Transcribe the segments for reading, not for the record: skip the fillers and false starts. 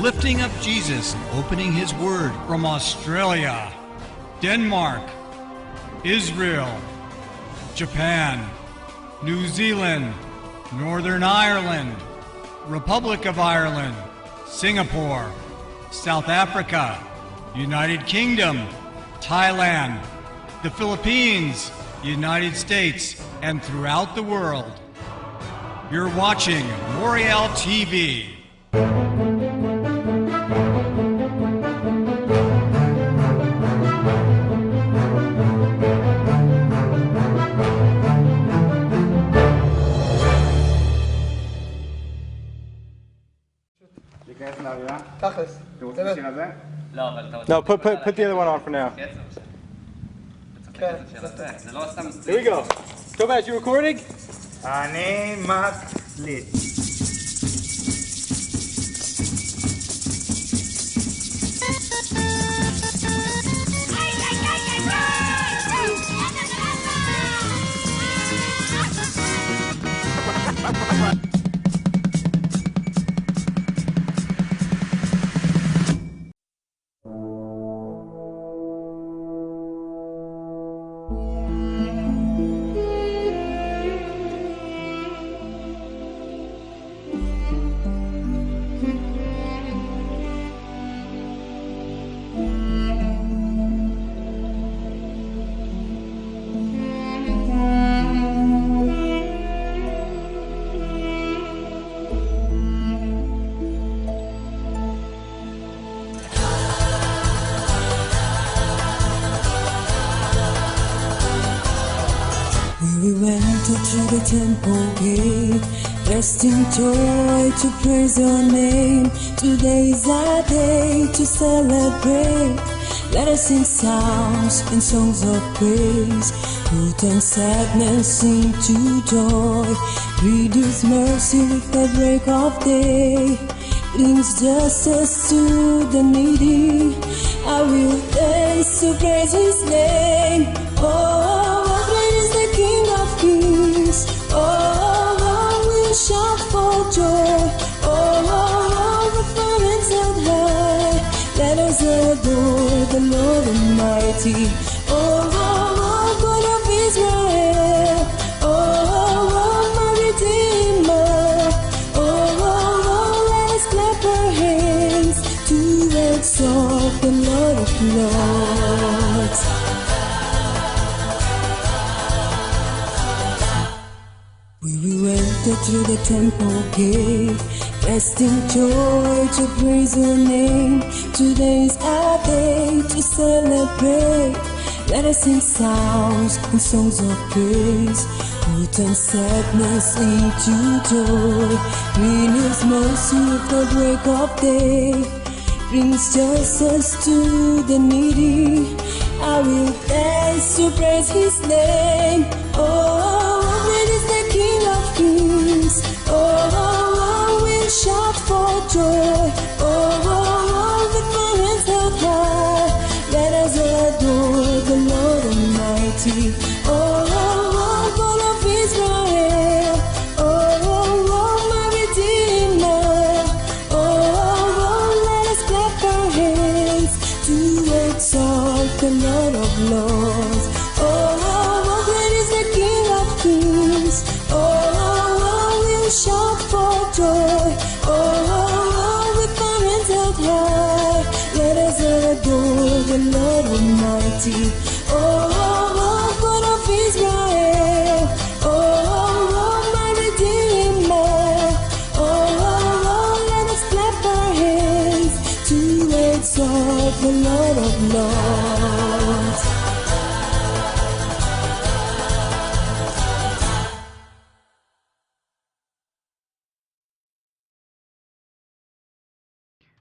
lifting up Jesus, opening His Word from Australia, Denmark, Israel, Japan, New Zealand, Northern Ireland, Republic of Ireland, Singapore, South Africa, United Kingdom, Thailand, the Philippines, United States, and throughout the world. You're watching Moriel TV. No, put the other one on for now. Here we go. Tobias, you recording? אני מקליט. We went to the temple gate, dressed in joy to praise your name. Today is our day to celebrate. Let us sing psalms and songs of praise. Who turn sadness into joy, reduce mercy with the break of day, brings justice to the needy. I will dance to praise His name. Oh, great is the King of Kings. Oh, we'll shout for joy. Oh, with our hands held high, let us adore the Lord Almighty. Oh, God of Israel. Oh, my Redeemer. Oh, let us clap our hands to exalt the Lord of Lords. We went through the temple gate, dressed in joy to praise your name. Today's our day to celebrate. Let us sing psalms and songs of praise. Who turn sadness into joy, renews mercy with the break of day, brings justice to the needy. I will dance to praise His name. Oh, great is the King of Kings. Oh, we'll shout for joy. Oh, with my hands held high, let us adore the Lord Almighty. Oh, God of Israel. Oh, my Redeemer. Oh, let us clap our hands to exalt the Lord of Lords. Oh, great is the King of Kings. Oh, we'll shout for joy. Oh, with our hands held high, let us adore the Lord Almighty. Oh, God of Israel. Oh, my Redeemer. Oh, let us clap our hands to exalt the Lord of Lords.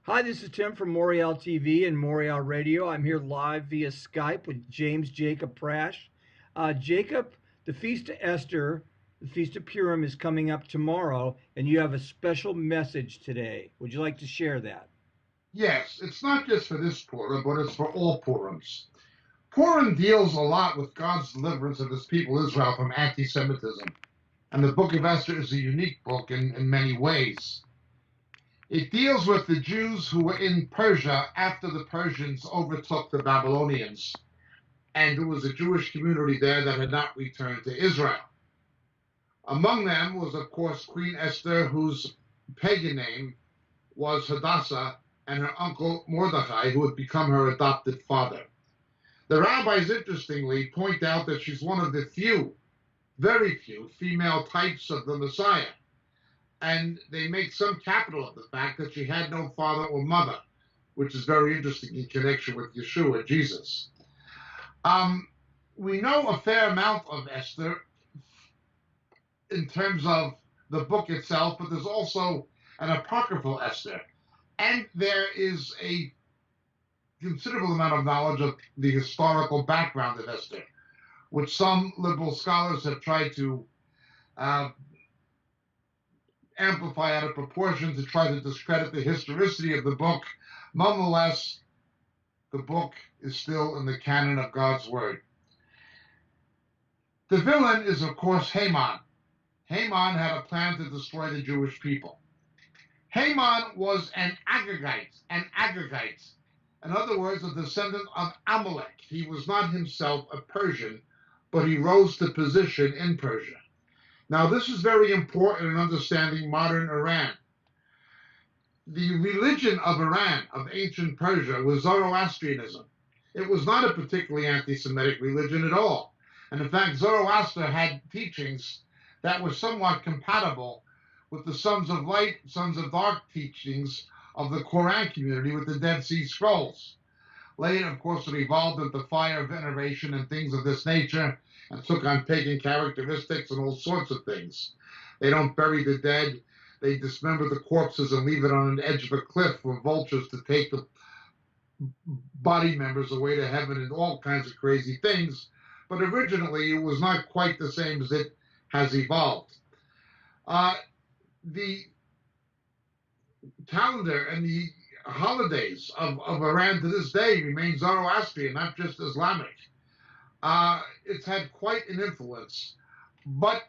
Hi, this is Tim from Moriel TV and Moriel Radio. I'm here live via Skype with James Jacob Prasch. Jacob, the Feast of Esther, the Feast of Purim is coming up tomorrow, and you have a special message today. Would you like to share that? Yes, it's not just for this Purim, but it's for all Purims. Purim deals a lot with God's deliverance of His people Israel from anti-Semitism. And the book of Esther is a unique book in many ways. It deals with the Jews who were in Persia after the Persians overtook the Babylonians, and there was a Jewish community there that had not returned to Israel. Among them was, of course, Queen Esther, whose pagan name was Hadassah, and her uncle Mordecai, who had become her adopted father. The rabbis, interestingly, point out that she's one of the few, very few, female types of the Messiah. And they make some capital of the fact that she had no father or mother, which is very interesting in connection with Yeshua, Jesus. We know a fair amount of Esther in terms of the book itself, but there's also an apocryphal Esther. And there is a considerable amount of knowledge of the historical background of Esther, which some liberal scholars have tried to amplify out of proportion to try to discredit the historicity of the book. Nonetheless, the book is still in the canon of God's word. The villain is, of course, Haman. Haman had a plan to destroy the Jewish people. Haman was an Agagite. In other words, a descendant of Amalek. He was not himself a Persian, but he rose to position in Persia. Now, this is very important in understanding modern Iran. The religion of Iran, of ancient Persia, was Zoroastrianism. It was not a particularly anti-Semitic religion at all. And in fact, Zoroaster had teachings that were somewhat compatible with the Sons of Light, Sons of Dark teachings of the Quran community with the Dead Sea Scrolls. Later, of course, it evolved into fire veneration and things of this nature, and took on pagan characteristics and all sorts of things. They don't bury the dead. They dismember the corpses and leave it on an edge of a cliff for vultures to take the body members away to heaven and all kinds of crazy things. But originally, it was not quite the same as it has evolved. The calendar and the holidays of Iran to this day remain Zoroastrian, not just Islamic. It's had quite an influence. But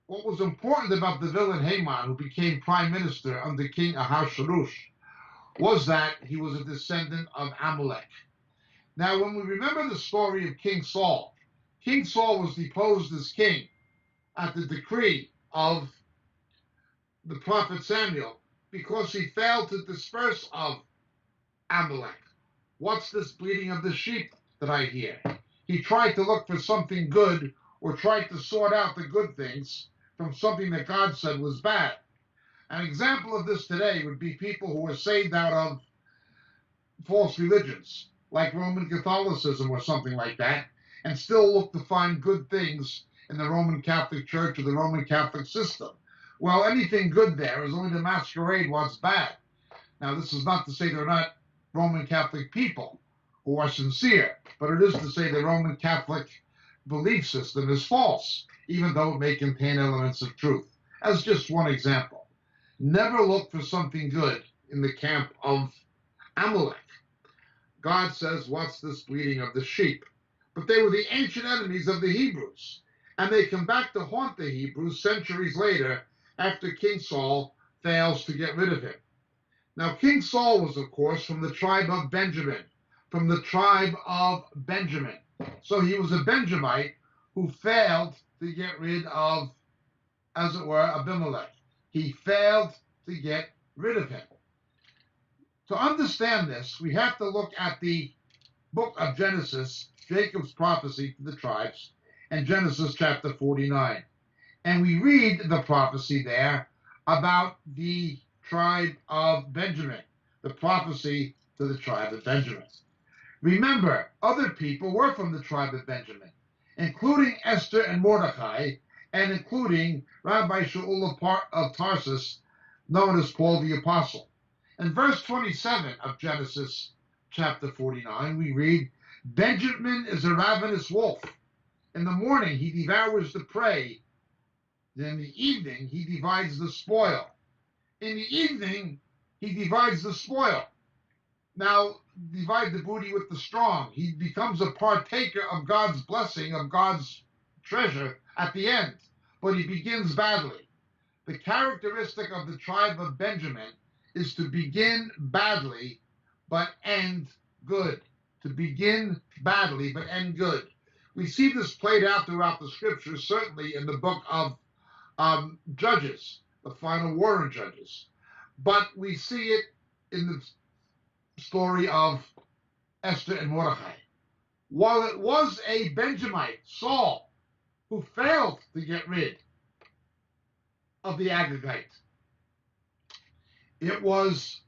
what was important about the villain Haman, who became prime minister under King Ahasuerus, was that he was a descendant of Amalek. Now, when we remember the story of King Saul was deposed as king at the decree of the prophet Samuel because he failed to disperse of Amalek. What's this bleating of the sheep that I hear? He tried to look for something good, or tried to sort out the good things from something that God said was bad. An example of this today would be people who were saved out of false religions, like Roman Catholicism or something like that, and still look to find good things in the Roman Catholic Church or the Roman Catholic system. Well, anything good there is only to masquerade what's bad. Now, this is not to say they're not Roman Catholic people who are sincere, but it is to say the Roman Catholic belief system is false, even though it may contain elements of truth. As just one example, never look for something good in the camp of Amalek. God says, what's this bleating of the sheep? But they were the ancient enemies of the Hebrews, and they come back to haunt the Hebrews centuries later after King Saul fails to get rid of him. Now, King Saul was, of course, from the tribe of Benjamin, So he was a Benjamite who failed to get rid of, as it were, Abimelech. He failed to get rid of him. To understand this, we have to look at the book of Genesis, Jacob's prophecy to the tribes, and Genesis chapter 49. And we read the prophecy there about the tribe of Benjamin, the prophecy to the tribe of Benjamin. Remember, other people were from the tribe of Benjamin, including Esther and Mordecai, and including Rabbi Shaul of Tarsus, known as Paul the Apostle. In verse 27 of Genesis chapter 49, we read, Benjamin is a ravenous wolf. In the morning he devours the prey. In the evening he divides the spoil. In the evening he divides the spoil. Now, divide the booty with the strong. He becomes a partaker of God's blessing, of God's treasure at the end. But he begins badly. the characteristic of the tribe of Benjamin is to begin badly but end good. To begin badly but end good. We see this played out throughout the scriptures, certainly in the book of Judges, the final war in Judges. But we see it in the story of Esther and Mordecai. While it was a Benjamite, Saul, who failed to get rid of the Agagite, it was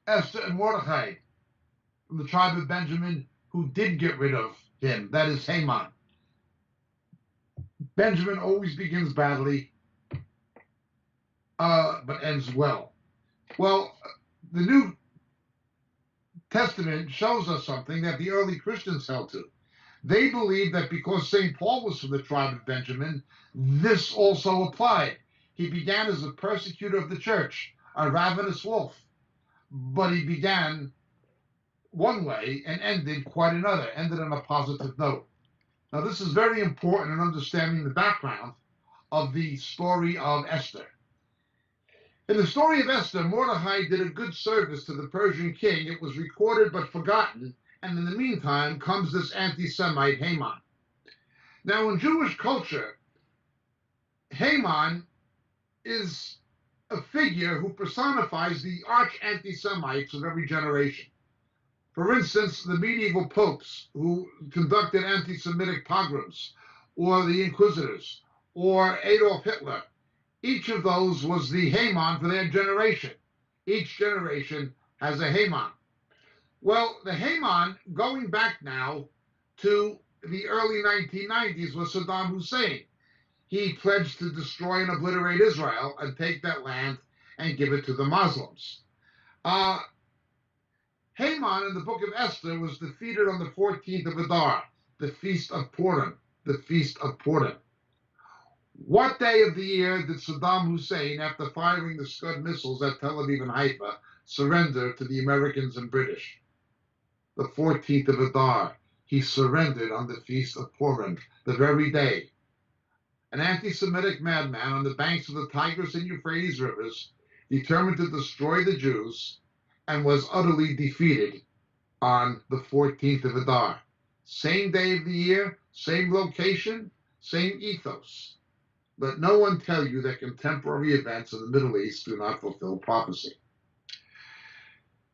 Esther and Mordecai from the tribe of Benjamin who did get rid of him, that is Haman. Benjamin always begins badly, but ends well. Well, the New Testament shows us something that the early Christians held to. They believed that because St. Paul was from the tribe of Benjamin, this also applied. He began as a persecutor of the church, a ravenous wolf, but he began one way and ended quite another, ended on a positive note. Now, this is very important in understanding the background of the story of Esther. In the story of Esther, Mordecai did a good service to the Persian king. It was recorded but forgotten, and in the meantime comes this anti-Semite Haman. Now, in Jewish culture, Haman is a figure who personifies the arch anti-Semites of every generation. For instance, the medieval popes who conducted anti-Semitic pogroms, or the inquisitors, or Adolf Hitler, each of those was the Haman for their generation. Each generation has a Haman. Well, the Haman, going back now to the early 1990s, was Saddam Hussein. He pledged to destroy and obliterate Israel and take that land and give it to the Muslims. Haman in the book of Esther was defeated on the 14th of Adar, the feast of Purim, the feast of Purim. What day of the year did Saddam Hussein, after firing the Scud missiles at Tel Aviv and Haifa, surrender to the Americans and British? The 14th of Adar. He surrendered on the feast of Purim, the very day. An anti-Semitic madman on the banks of the Tigris and Euphrates rivers, determined to destroy the Jews, and was utterly defeated on the 14th of Adar. Same day of the year, same location, same ethos. Let no one tell you that contemporary events in the Middle East do not fulfill prophecy.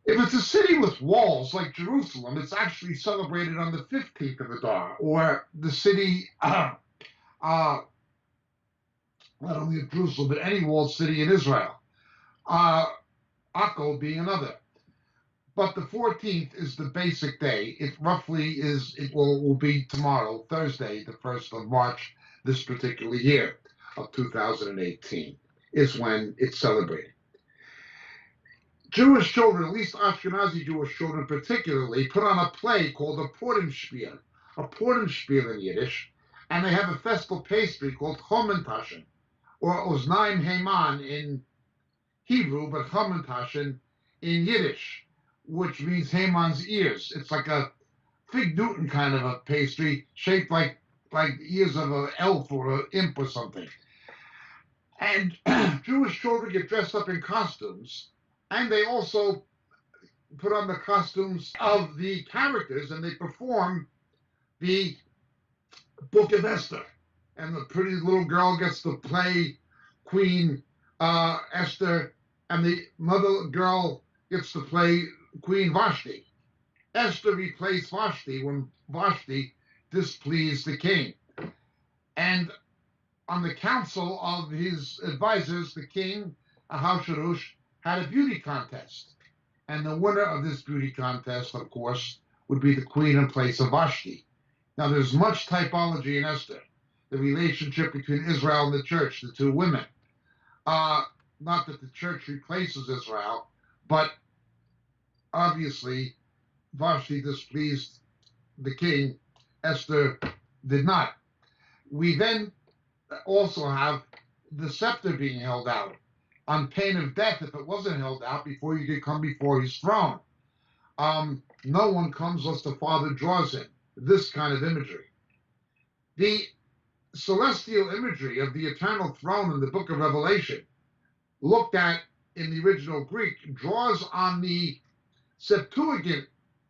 If it's a city with walls like Jerusalem, it's actually celebrated on the 15th of Adar, or the city, not only of Jerusalem, but any walled city in Israel, Akko being another. But the 14th is the basic day. It roughly is, it will be tomorrow, Thursday, the 1st of March, this particular year of 2018, is when it's celebrated. Jewish children, at least Ashkenazi Jewish children particularly, put on a play called a Purim in Yiddish, and they have a festal pastry called Chomentashen, or Oznaim Haman in Hebrew, but Chomentashen in Yiddish, which means Haman's ears. It's like a Fig Newton kind of a pastry, shaped like ears of an elf or an imp or something. And Jewish children get dressed up in costumes, and they also put on the costumes of the characters, and they perform the Book of Esther. And the pretty little girl gets to play Queen Esther, and the mother girl gets to play Queen Vashti. Esther replaced Vashti when Vashti displeased the king. And on the council of his advisors, the king, Ahasuerus, had a beauty contest. And the winner of this beauty contest, of course, would be the queen in place of Vashti. Now, there's much typology in Esther, the relationship between Israel and the church, the two women. Not that the church replaces Israel, but obviously Vashti displeased the king. Esther did not. We then also have the scepter being held out on pain of death if it wasn't held out before you could come before his throne. No one comes unless the Father draws him. This kind of imagery. The celestial imagery of the eternal throne in the book of Revelation looked at in the original Greek draws on the Septuagint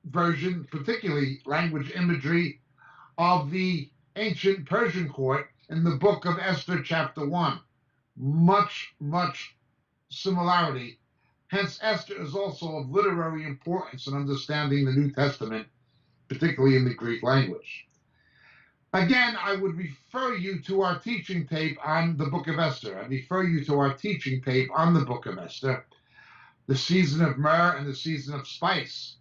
version, particularly language imagery, of the ancient Persian court in the book of Esther, chapter 1. Much similarity. Hence, Esther is also of literary importance in understanding the New Testament, particularly in the Greek language. Again, I would refer you to our teaching tape on the book of Esther. I refer you to our teaching tape on the book of Esther, the season of myrrh and the season of spice.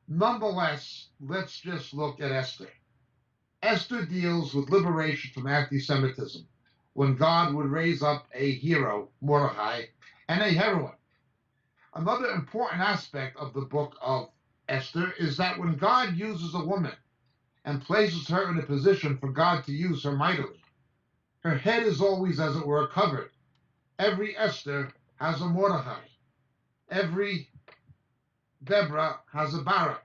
Nonetheless, let's just look at Esther. Esther deals with liberation from anti-Semitism, when God would raise up a hero, Mordecai, and a heroine. Another important aspect of the book of Esther is that when God uses a woman and places her in a position for God to use her mightily, her head is always, as it were, covered. Every Esther has a Mordecai. Every Deborah has a Barak.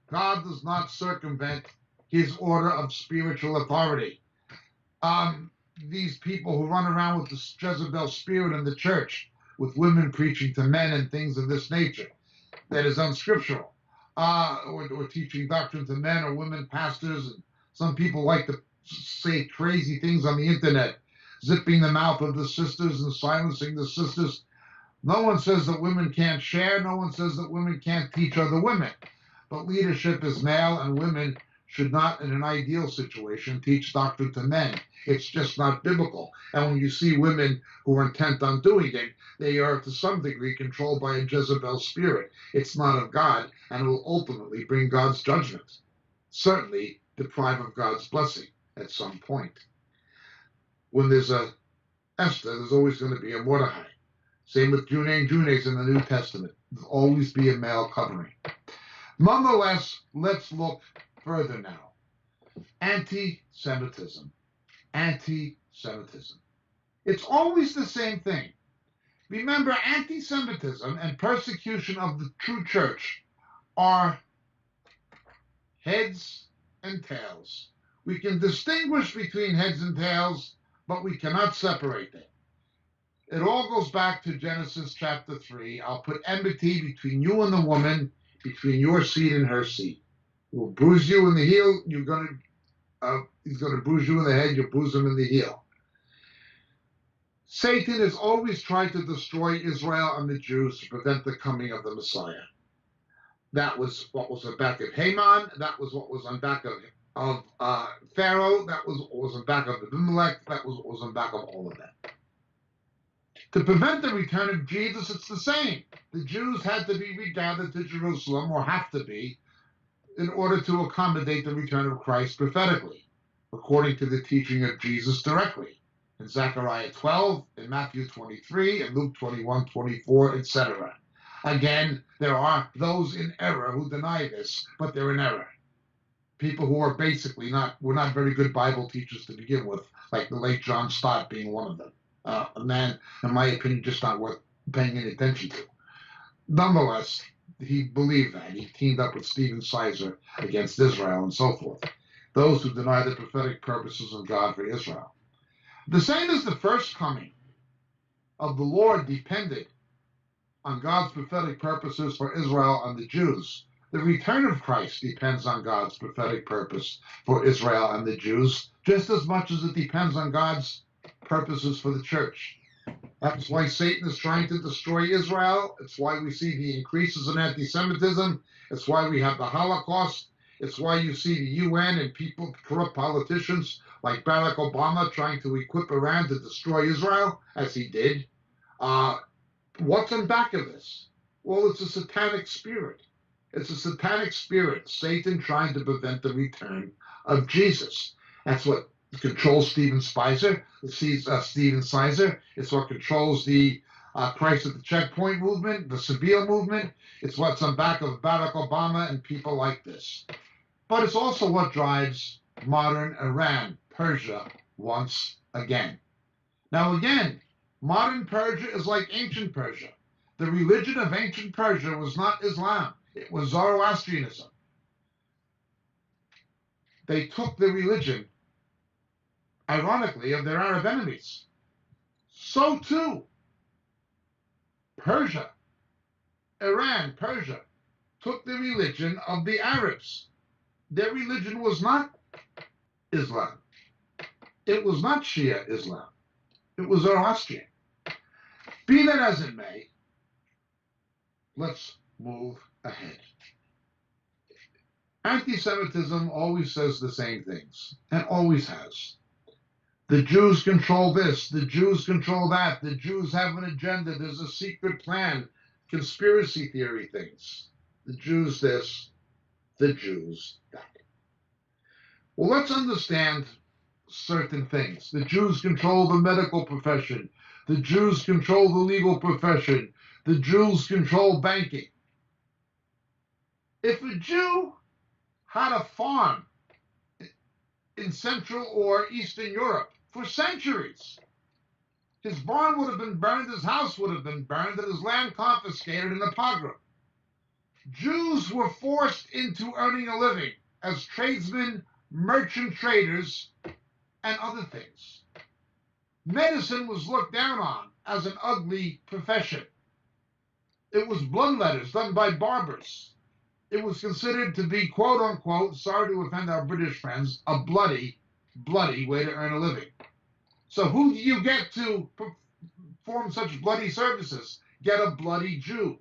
God does not circumvent his order of spiritual authority. These people who run around with the Jezebel spirit in the church, with women preaching to men and things of this nature, that is unscriptural, or teaching doctrine to men or women pastors. And some people like to say crazy things on the internet, zipping the mouth of the sisters and silencing the sisters. No one says that women can't share. No one says that women can't teach other women. But leadership is male, and women should not, in an ideal situation, teach doctrine to men. It's just not biblical. And when you see women who are intent on doing it, they are to some degree controlled by a Jezebel spirit. It's not of God, and it will ultimately bring God's judgment. Certainly deprive of God's blessing at some point. When there's a Esther, there's always going to be a Mordecai. Same with Junes in the New Testament. There'll always be a male covering. Nonetheless, let's look further now. Anti-Semitism. Anti-Semitism. It's always the same thing. Remember, anti-Semitism and persecution of the true church are heads and tails. We can distinguish between heads and tails, but we cannot separate them. It all goes back to Genesis chapter 3. I'll put enmity between you and the woman, between your seed and her seed. He will bruise you in the heel. He's going to bruise you in the head. You'll bruise him in the heel. Satan has always tried to destroy Israel and the Jews to prevent the coming of the Messiah. That was what was on back of Haman. That was what was on back of Pharaoh. That was what was on back of Abimelech. That was what was on back of all of them. To prevent the return of Jesus, it's the same. The Jews had to be regathered to Jerusalem, or have to be, in order to accommodate the return of Christ prophetically, according to the teaching of Jesus directly, in Zechariah 12, in Matthew 23, in Luke 21, 24, etc. Again, there are those in error who deny this, but they're in error. People who are basically were not very good Bible teachers to begin with, like the late John Stott being one of them. A man, in my opinion, just not worth paying any attention to. Nonetheless, he believed that. He teamed up with Stephen Sizer against Israel and so forth. Those who deny the prophetic purposes of God for Israel. The same as the first coming of the Lord depended on God's prophetic purposes for Israel and the Jews. The return of Christ depends on God's prophetic purpose for Israel and the Jews, just as much as it depends on God's purposes for the church. That's why Satan is trying to destroy Israel. It's why we see the increases in anti-Semitism. It's why we have the Holocaust. It's why you see the UN and corrupt politicians like Barack Obama trying to equip Iran to destroy Israel, as he did. What's on back of this? Well, it's a satanic spirit. It's a satanic spirit, Satan trying to prevent the return of Jesus. That's what controls Stephen Sizer. It's what controls the Christ at the Checkpoint movement, the Sabille movement. It's what's on back of Barack Obama and people like this. But it's also what drives modern Iran, Persia, once again. Now again, modern Persia is like ancient Persia. The religion of ancient Persia was not Islam. It was Zoroastrianism. They took the religion, ironically, of their Arab enemies. So too Persia, Iran, Persia, took the religion of the Arabs. Their religion was not Islam. It was not Shia Islam. It was Zoroastrian. Be that as it may, let's move ahead. Anti-Semitism always says the same things, and always has. The Jews control this, the Jews control that, the Jews have an agenda, there's a secret plan, conspiracy theory things. The Jews this, the Jews that. Well, let's understand certain things. The Jews control the medical profession. The Jews control the legal profession. The Jews control banking. If a Jew had a farm in Central or Eastern Europe for centuries, his barn would have been burned, his house would have been burned, and his land confiscated in a pogrom. Jews were forced into earning a living as tradesmen, merchant traders, and other things. Medicine was looked down on as an ugly profession. It was bloodletters done by barbers. It was considered to be, quote unquote, sorry to offend our British friends, a bloody way to earn a living. So who do you get to perform such bloody services? Get a bloody Jew.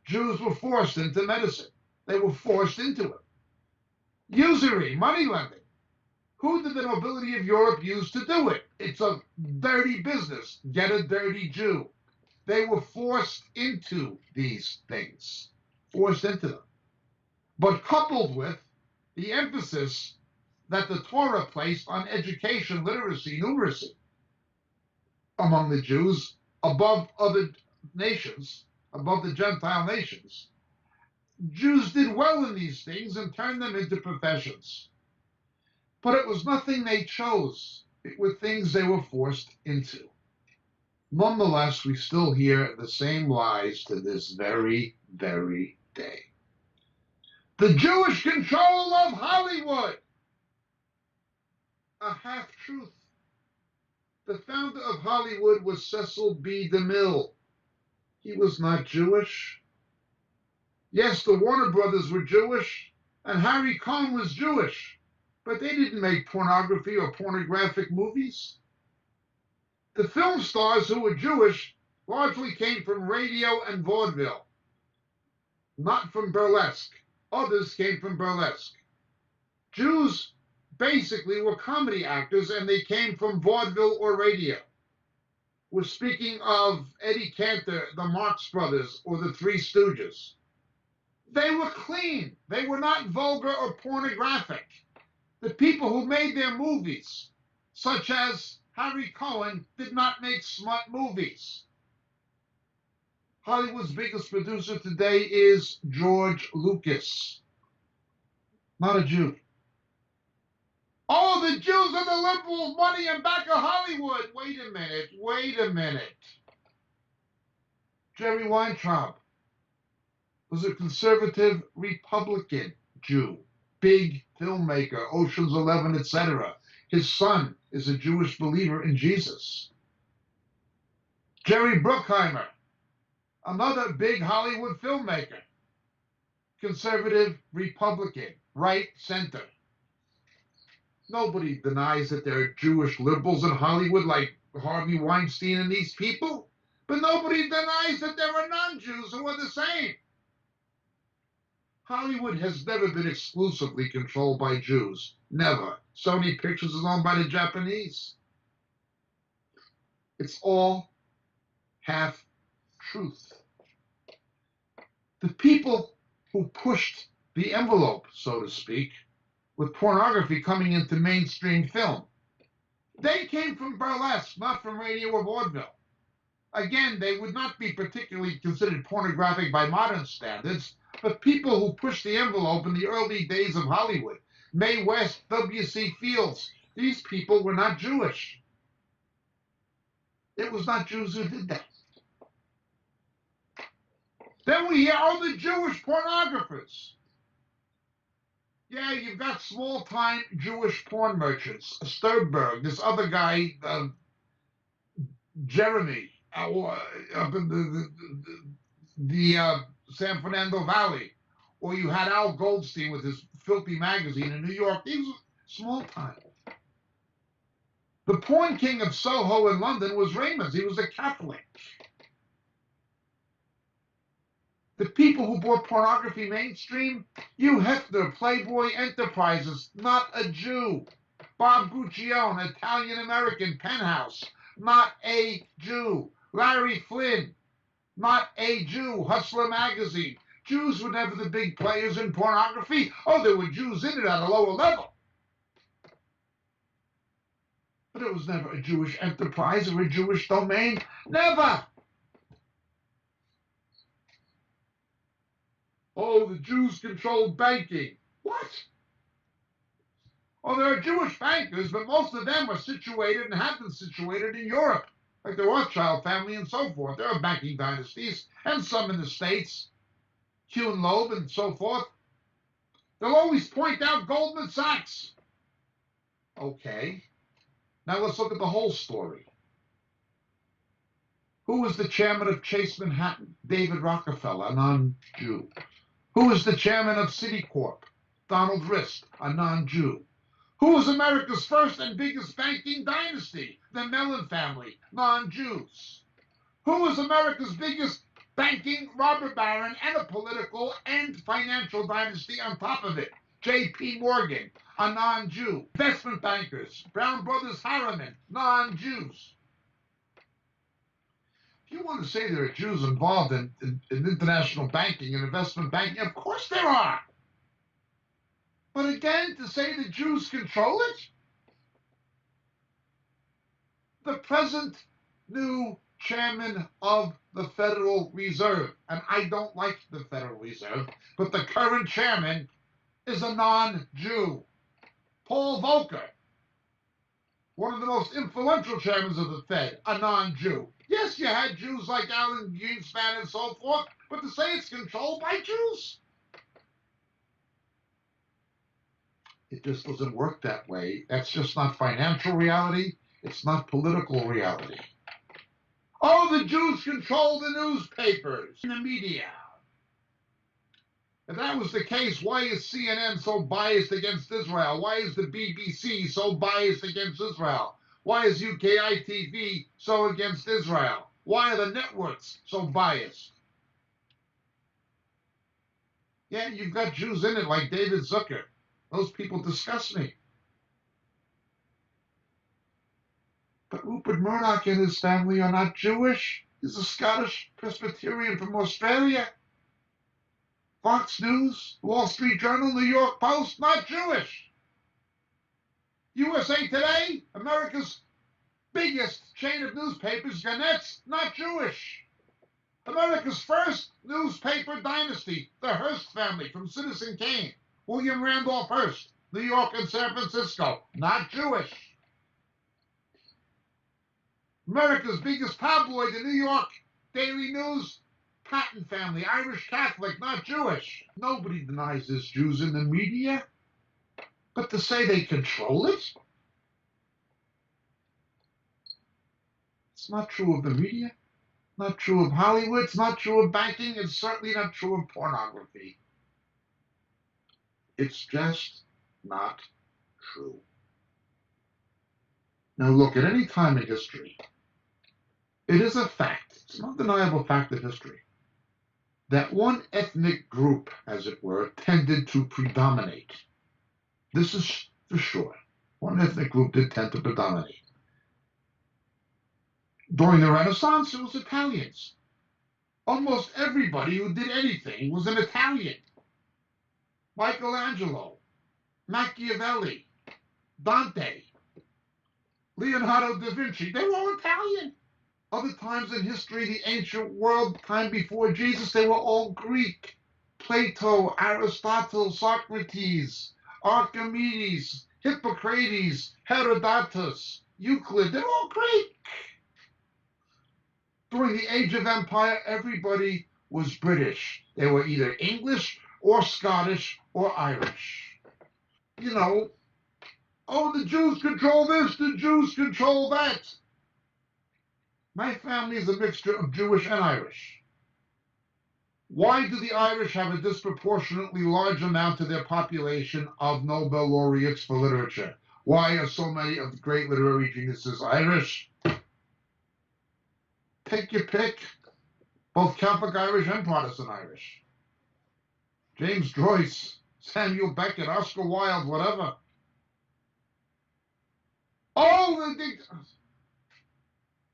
Jews were forced into medicine. They were forced into it. Usury, money lending. Who did the nobility of Europe use to do it? It's a dirty business. Get a dirty Jew. They were forced into these things. Forced into them. But coupled with the emphasis that the Torah placed on education, literacy, numeracy among the Jews above other nations, above the Gentile nations, Jews did well in these things and turned them into professions. But it was nothing they chose. It were things they were forced into. Nonetheless, we still hear the same lies to this very, very day. The Jewish control of Hollywood. A half-truth. The founder of Hollywood was Cecil B. DeMille. He was not Jewish. Yes, the Warner Brothers were Jewish, and Harry Cohn was Jewish, but they didn't make pornography or pornographic movies. The film stars who were Jewish largely came from radio and vaudeville, not from burlesque. Others came from burlesque. Jews basically were comedy actors, and they came from vaudeville or radio. We're speaking of Eddie Cantor, the Marx Brothers, or the Three Stooges. They were clean. They were not vulgar or pornographic. The people who made their movies, such as Harry Cohn, did not make smut movies. Hollywood's biggest producer today is George Lucas. Not a Jew. Oh, the Jews are the liberals, money and back of Hollywood. Wait a minute. Jerry Weintraub was a conservative Republican Jew, big filmmaker, Ocean's 11, etc. His son is a Jewish believer in Jesus. Jerry Bruckheimer, another big Hollywood filmmaker, conservative Republican, right, center. Nobody denies that there are Jewish liberals in Hollywood like Harvey Weinstein and these people, but nobody denies that there are non-Jews who are the same. Hollywood has never been exclusively controlled by Jews. Never. Sony Pictures is owned by the Japanese. It's all half-truth. The people who pushed the envelope, so to speak, with pornography coming into mainstream film, they came from burlesque, not from radio or vaudeville. Again, they would not be particularly considered pornographic by modern standards, but people who pushed the envelope in the early days of Hollywood, Mae West, W.C. Fields, these people were not Jewish. It was not Jews who did that. Then we hear, oh, the Jewish pornographers. Yeah, you've got small-time Jewish porn merchants. Sternberg, this other guy, Jeremy, or up in the San Fernando Valley, or you had Al Goldstein with his filthy magazine in New York. These were small time. The porn king of Soho in London was Raymond. He was a Catholic. The people who brought pornography mainstream, Hugh Hefner, Playboy Enterprises, not a Jew. Bob Guccione, Italian-American, Penthouse, not a Jew. Larry Flynn, not a Jew. Hustler Magazine. Jews were never the big players in pornography. Oh, there were Jews in it at a lower level. But it was never a Jewish enterprise or a Jewish domain. Never. Oh, the Jews controlled banking. What? Oh, there are Jewish bankers, but most of them are situated and have been situated in Europe, like the Rothschild family and so forth. There are banking dynasties, and some in the States, Hugh and Loeb and so forth. They'll always point out Goldman Sachs. Okay. Now let's look at the whole story. Who was the chairman of Chase Manhattan? David Rockefeller, a non-Jew. Who was the chairman of Citicorp? Donald Rist, a non-Jew. Who was America's first and biggest banking dynasty? The Mellon family, non-Jews. Who was America's biggest banking robber baron and a political and financial dynasty on top of it? J.P. Morgan, a non-Jew. Investment bankers, Brown Brothers Harriman, non-Jews. If you want to say there are Jews involved in international banking and investment banking, of course there are. But again, to say the Jews control it? The present new chairman of the Federal Reserve, and I don't like the Federal Reserve, but the current chairman is a non-Jew. Paul Volcker, one of the most influential chairmen of the Fed, a non-Jew. Yes, you had Jews like Alan Greenspan and so forth, but to say it's controlled by Jews? It just doesn't work that way. That's just not financial reality. It's not political reality. Oh, the Jews control the newspapers and the media. If that was the case, why is CNN so biased against Israel? Why is the BBC so biased against Israel? Why is UKI TV so against Israel? Why are the networks so biased? Yeah, you've got Jews in it like David Zucker. Those people disgust me. But Rupert Murdoch and his family are not Jewish. He's a Scottish Presbyterian from Australia. Fox News, Wall Street Journal, New York Post, not Jewish. USA Today, America's biggest chain of newspapers, Gannett's, not Jewish. America's first newspaper dynasty, the Hearst family from Citizen Kane. William Randolph Hearst, New York and San Francisco, not Jewish. America's biggest tabloid, the New York Daily News, Patton family, Irish Catholic, not Jewish. Nobody denies there's Jews in the media, but to say they control it? It's not true of the media, not true of Hollywood, it's not true of banking, it's certainly not true of pornography. It's just not true. Now look, at any time in history, it is a fact, it's an undeniable fact of history, that one ethnic group, as it were, tended to predominate. This is for sure. One ethnic group did tend to predominate. During the Renaissance, it was Italians. Almost everybody who did anything was an Italian. Michelangelo, Machiavelli, Dante, Leonardo da Vinci, they were all Italian. Other times in history, the ancient world, time before Jesus, they were all Greek. Plato, Aristotle, Socrates, Archimedes, Hippocrates, Herodotus, Euclid, they're all Greek. During the Age of Empire, everybody was British. They were either English or Scottish or Irish. You know, oh, the Jews control this, the Jews control that. My family is a mixture of Jewish and Irish. Why do the Irish have a disproportionately large amount of their population of Nobel laureates for literature? Why are so many of the great literary geniuses Irish? Take your pick. Both Catholic Irish and Protestant Irish. James Joyce, Samuel Beckett, Oscar Wilde, whatever. Oh,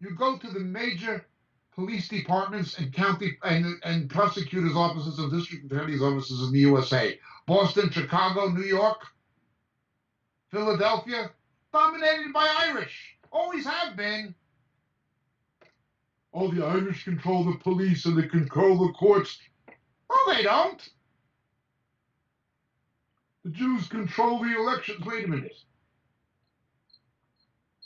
you go to the major police departments and county and prosecutors' offices and district attorneys' offices in the USA. Boston, Chicago, New York, Philadelphia, dominated by Irish. Always have been. Oh, the Irish control the police and they control the courts. Oh, they don't. The Jews control the elections. Wait a minute.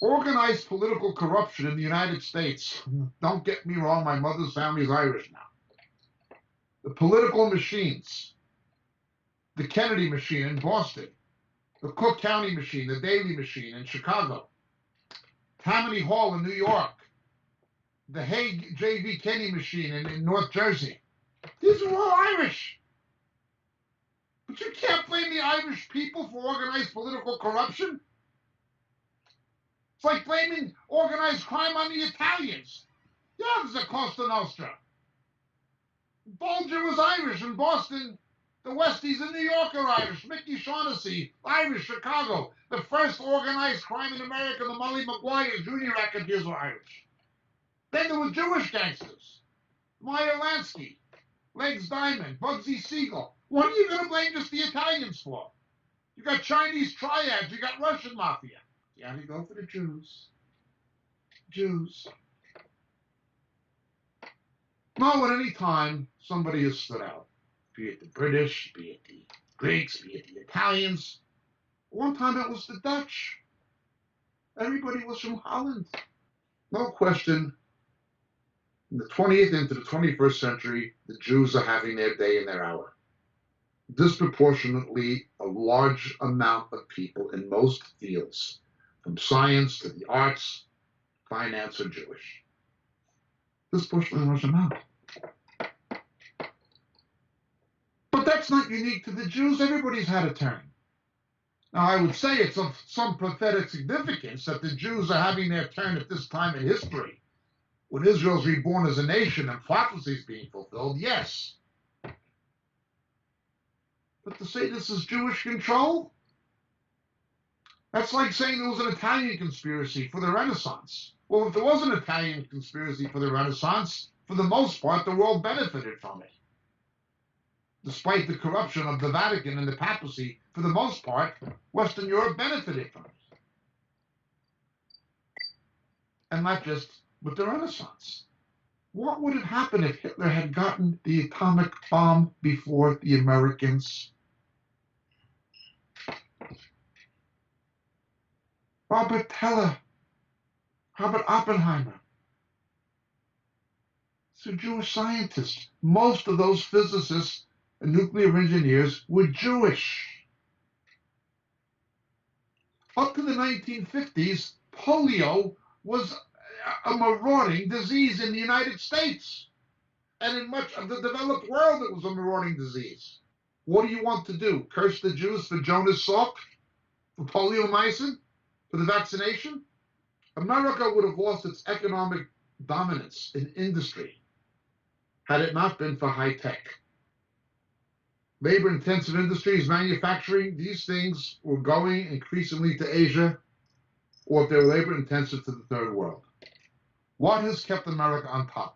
Organized political corruption in the United States. Don't get me wrong, my mother's family is Irish now. The political machines, the Kennedy machine in Boston, the Cook County machine, the Daley machine in Chicago, Tammany Hall in New York, the Hague J.V. Kennedy machine in North Jersey. These are all Irish. But you can't blame the Irish people for organized political corruption. It's like blaming organized crime on the Italians. Yeah, there's a Costa Nostra. Bolger was Irish in Boston. The Westies in New York are Irish. Mickey Shaughnessy, Irish, Chicago. The first organized crime in America, the Molly Maguire Jr. racketeers were Irish. Then there were Jewish gangsters. Meyer Lansky, Legs Diamond, Bugsy Siegel. What are you going to blame just the Italians for? You got Chinese triads. You got Russian mafia. You got to go for the Jews. Jews. No, at any time, somebody has stood out. Be it the British, be it the Greeks, be it the Italians. One time it was the Dutch. Everybody was from Holland. No question. In the 20th into the 21st century, the Jews are having their day and their hour. Disproportionately, a large amount of people in most fields, from science to the arts, finance, are Jewish. Disproportionately large amount. But that's not unique to the Jews. Everybody's had a turn. Now, I would say it's of some prophetic significance that the Jews are having their turn at this time in history. When Israel's reborn as a nation and prophecy is being fulfilled, yes. But to say this is Jewish control, that's like saying there was an Italian conspiracy for the Renaissance. Well, if there was an Italian conspiracy for the Renaissance, for the most part, the world benefited from it. Despite the corruption of the Vatican and the papacy, for the most part, Western Europe benefited from it. And not just with the Renaissance. What would have happened if Hitler had gotten the atomic bomb before the Americans? Robert Teller, Robert Oppenheimer. These are Jewish scientists. Most of those physicists and nuclear engineers were Jewish. Up to the 1950s, polio was a marauding disease in the United States. And in much of the developed world, it was a marauding disease. What do you want to do? Curse the Jews for Jonas Salk? For poliomycin? For the vaccination? America would have lost its economic dominance in industry had it not been for high tech. Labor-intensive industries, manufacturing, these things were going increasingly to Asia, or if they were labor-intensive, to the third world. What has kept America on top?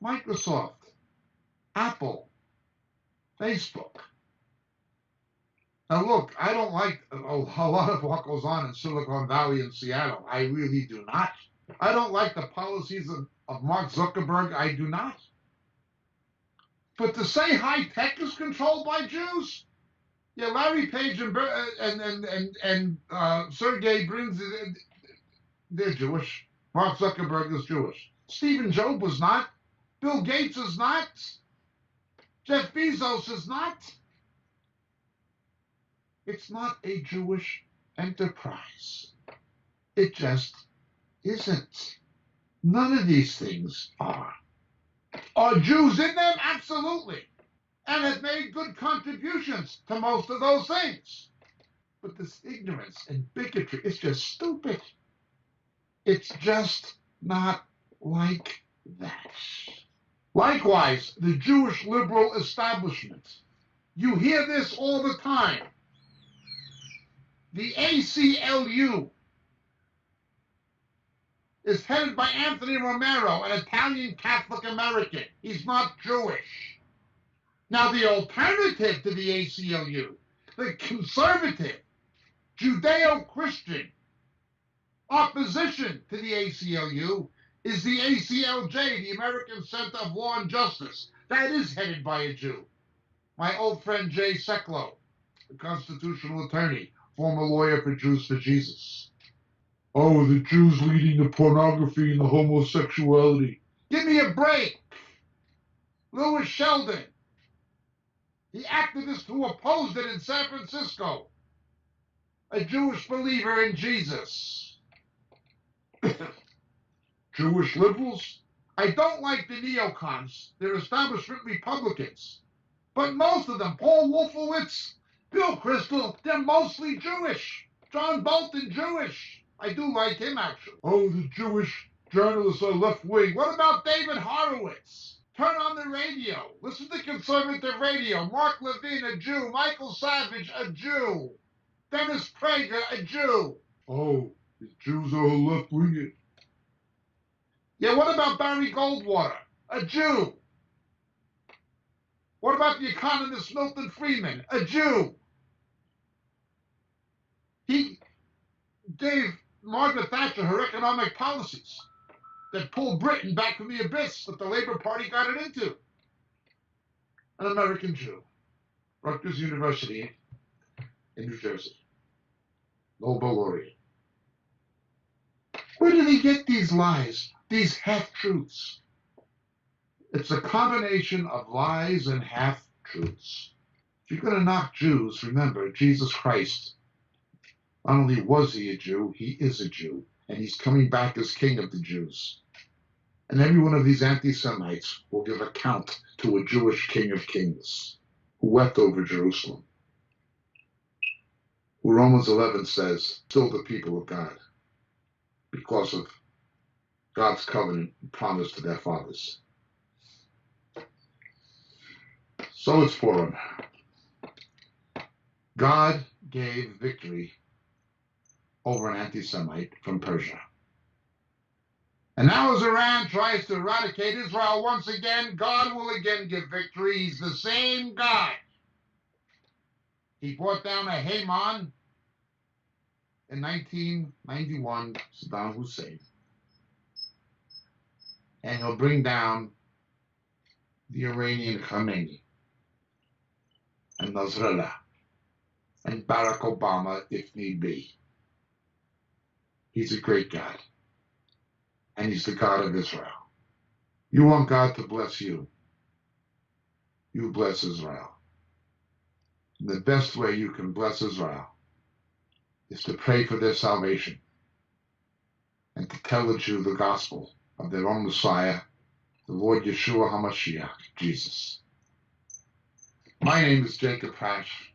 Microsoft, Apple, Facebook. Now look, I don't like a lot of what goes on in Silicon Valley and Seattle. I really do not. I don't like the policies of Mark Zuckerberg. I do not. But to say high tech is controlled by Jews, yeah, Larry Page and Sergey Brin, they're Jewish. Mark Zuckerberg is Jewish. Stephen Jobs was not. Bill Gates is not. Jeff Bezos is not. It's not a Jewish enterprise. It just isn't. None of these things are. Are Jews in them? Absolutely. And have made good contributions to most of those things. But this ignorance and bigotry is just stupid. It's just not like that. Likewise, the Jewish liberal establishment. You hear this all the time. The ACLU is headed by Anthony Romero, an Italian Catholic American. He's not Jewish. Now, the alternative to the ACLU, the conservative, Judeo-Christian opposition to the ACLU, is the ACLJ, the American Center of Law and Justice. That is headed by a Jew. My old friend Jay Sekulow, a constitutional attorney, former lawyer for Jews for Jesus. Oh, the Jews leading the pornography and the homosexuality. Give me a break. Lewis Sheldon, the activist who opposed it in San Francisco, a Jewish believer in Jesus. Jewish liberals? I don't like the neocons. They're establishment Republicans. But most of them, Paul Wolfowitz, Bill Kristol, they're mostly Jewish. John Bolton, Jewish. I do like him, actually. Oh, the Jewish journalists are left-wing. What about David Horowitz? Turn on the radio. Listen to conservative radio. Mark Levine, a Jew. Michael Savage, a Jew. Dennis Prager, a Jew. Oh, the Jews are left-wing. Yeah, what about Barry Goldwater, a Jew? What about the economist Milton Friedman, a Jew? He gave Margaret Thatcher her economic policies that pulled Britain back from the abyss that the Labour Party got it into. An American Jew, Rutgers University in New Jersey, Nobel laureate. Where did he get these lies, these half-truths? It's a combination of lies and half-truths. If you're going to knock Jews, remember, Jesus Christ, not only was he a Jew, he is a Jew, and he's coming back as king of the Jews. And every one of these anti-Semites will give account to a Jewish king of kings who wept over Jerusalem, who Romans 11 says, still the people of God, because of God's covenant promised to their fathers. So it's Purim. God gave victory over an anti-Semite from Persia. And now as Iran tries to eradicate Israel once again, God will again give victory. He's the same God. He brought down a Haman in 1991, Saddam Hussein. And he'll bring down the Iranian Khamenei and Nasrallah and Barack Obama if need be. He's a great God. And he's the God of Israel. You want God to bless you. You bless Israel. And the best way you can bless Israel is to pray for their salvation and to tell the Jew the gospel of their own Messiah, the Lord Yeshua HaMashiach, Jesus. My name is Jacob Prasch.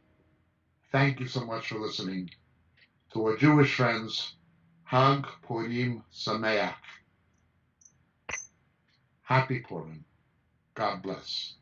Thank you so much for listening. To our Jewish friends, Hag Purim Sameach. Happy Purim. God bless.